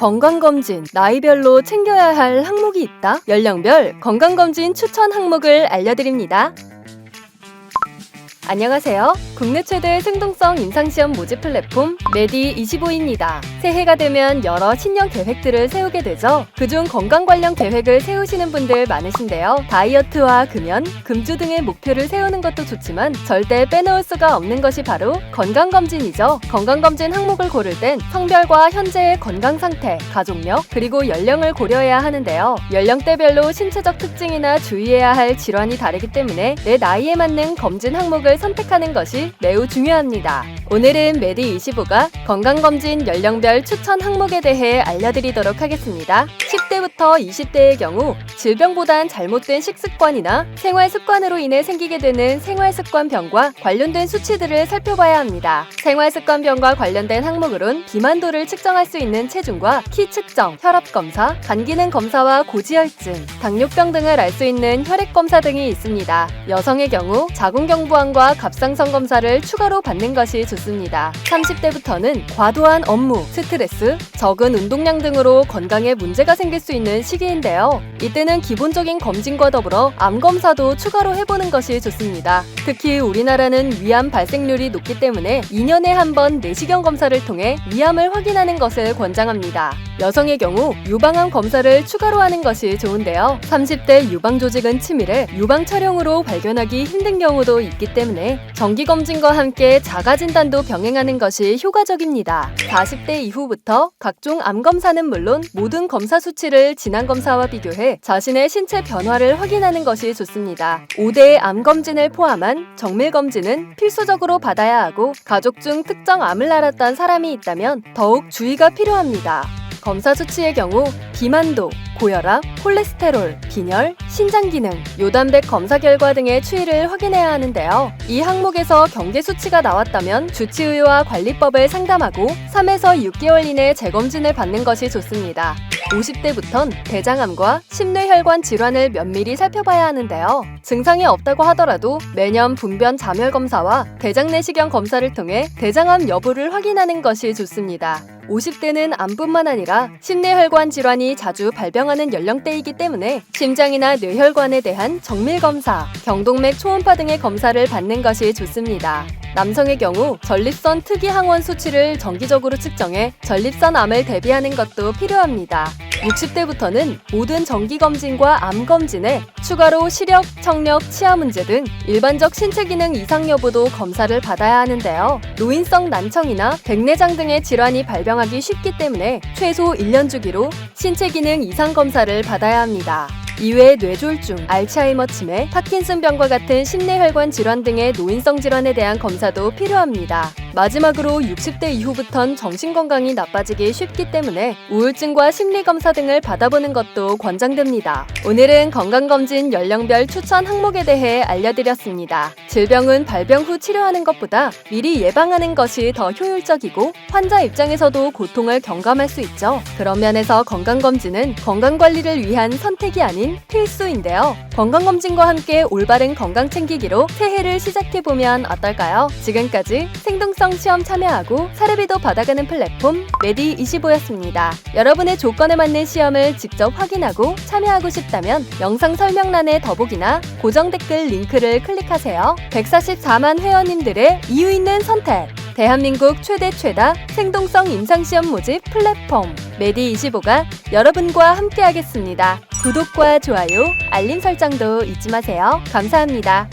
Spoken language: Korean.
건강검진, 나이별로 챙겨야 할 항목이 있다? 연령별 건강검진 추천 항목을 알려드립니다. 안녕하세요. 국내 최대 생동성 임상시험 모집 플랫폼 메디25입니다. 새해가 되면 여러 신년 계획들을 세우게 되죠. 그중 건강 관련 계획을 세우시는 분들 많으신데요. 다이어트와 금연, 금주 등의 목표를 세우는 것도 좋지만 절대 빼놓을 수가 없는 것이 바로 건강검진이죠. 건강검진 항목을 고를 땐 성별과 현재의 건강 상태, 가족력, 그리고 연령을 고려해야 하는데요. 연령대별로 신체적 특징이나 주의해야 할 질환이 다르기 때문에 내 나이에 맞는 검진 항목을 선택하는 것이 매우 중요합니다. 오늘은 메디25가 건강검진 연령별 추천 항목에 대해 알려드리도록 하겠습니다. 10대부터 20대의 경우 질병보단 잘못된 식습관이나 생활습관으로 인해 생기게 되는 생활습관병과 관련된 수치들을 살펴봐야 합니다. 생활습관병과 관련된 항목으론 비만도를 측정할 수 있는 체중과 키 측정, 혈압검사, 간기능검사와 고지혈증, 당뇨병 등을 알 수 있는 혈액검사 등이 있습니다. 여성의 경우 자궁경부암과 갑상선 검사를 추가로 받는 것이 좋습니다. 30대부터는 과도한 업무, 스트레스, 적은 운동량 등으로 건강에 문제가 생길 수 있는 시기인데요. 이때는 기본적인 검진과 더불어 암검사도 추가로 해보는 것이 좋습니다. 특히 우리나라는 위암 발생률이 높기 때문에 2년에 한 번 내시경 검사를 통해 위암을 확인하는 것을 권장합니다. 여성의 경우 유방암 검사를 추가로 하는 것이 좋은데요. 30대 유방조직은 치밀해 유방 촬영으로 발견하기 힘든 경우도 있기 때문에 정기검진과 함께 자가진단도 병행하는 것이 효과적입니다. 40대 이후부터 각종 암검사는 물론 모든 검사 수치를 진단검사와 비교해 자신의 신체 변화를 확인하는 것이 좋습니다. 5대의 암검진을 포함한 정밀검진은 필수적으로 받아야 하고 가족 중 특정 암을 앓았던 사람이 있다면 더욱 주의가 필요합니다. 검사 수치의 경우 비만도, 고혈압, 콜레스테롤, 빈혈, 신장기능, 요단백 검사 결과 등의 추이를 확인해야 하는데요. 이 항목에서 경계 수치가 나왔다면 주치의와 관리법을 상담하고 3에서 6개월 이내 재검진을 받는 것이 좋습니다. 50대부턴 대장암과 심뇌혈관 질환을 면밀히 살펴봐야 하는데요. 증상이 없다고 하더라도 매년 분변 잠열 검사와 대장 내시경 검사를 통해 대장암 여부를 확인하는 것이 좋습니다. 50대는 암뿐만 아니라 심뇌혈관 질환이 자주 발병하는 연령대이기 때문에 심장이나 뇌혈관에 대한 정밀검사, 경동맥 초음파 등의 검사를 받는 것이 좋습니다. 남성의 경우 전립선 특이 항원 수치를 정기적으로 측정해 전립선암을 대비하는 것도 필요합니다. 60대부터는 모든 정기검진과 암검진에 추가로 시력, 청력, 치아 문제 등 일반적 신체 기능 이상 여부도 검사를 받아야 하는데요. 노인성 난청이나 백내장 등의 질환이 발병하기 쉽기 때문에 최소 1년 주기로 신체 기능 이상 검사를 받아야 합니다. 이외에 뇌졸중, 알츠하이머 치매, 파킨슨병과 같은 심뇌혈관 질환 등의 노인성 질환에 대한 검사도 필요합니다. 마지막으로 60대 이후부턴 정신건강이 나빠지기 쉽기 때문에 우울증과 심리검사 등을 받아보는 것도 권장됩니다. 오늘은 건강검진 연령별 추천 항목에 대해 알려드렸습니다. 질병은 발병 후 치료하는 것보다 미리 예방하는 것이 더 효율적이고 환자 입장에서도 고통을 경감할 수 있죠. 그런 면에서 건강검진은 건강관리를 위한 선택이 아닌 필수인데요. 건강검진과 함께 올바른 건강 챙기기로 새해를 시작해보면 어떨까요? 지금까지 생동성 시험 참여하고 사례비도 받아가는 플랫폼 메디25였습니다. 여러분의 조건에 맞는 시험을 직접 확인하고 참여하고 싶다면 영상 설명란의 더보기나 고정 댓글 링크를 클릭하세요. 144만 회원님들의 이유 있는 선택! 대한민국 최다 생동성 임상시험 모집 플랫폼 메디25가 여러분과 함께하겠습니다. 구독과 좋아요, 알림 설정도 잊지 마세요. 감사합니다.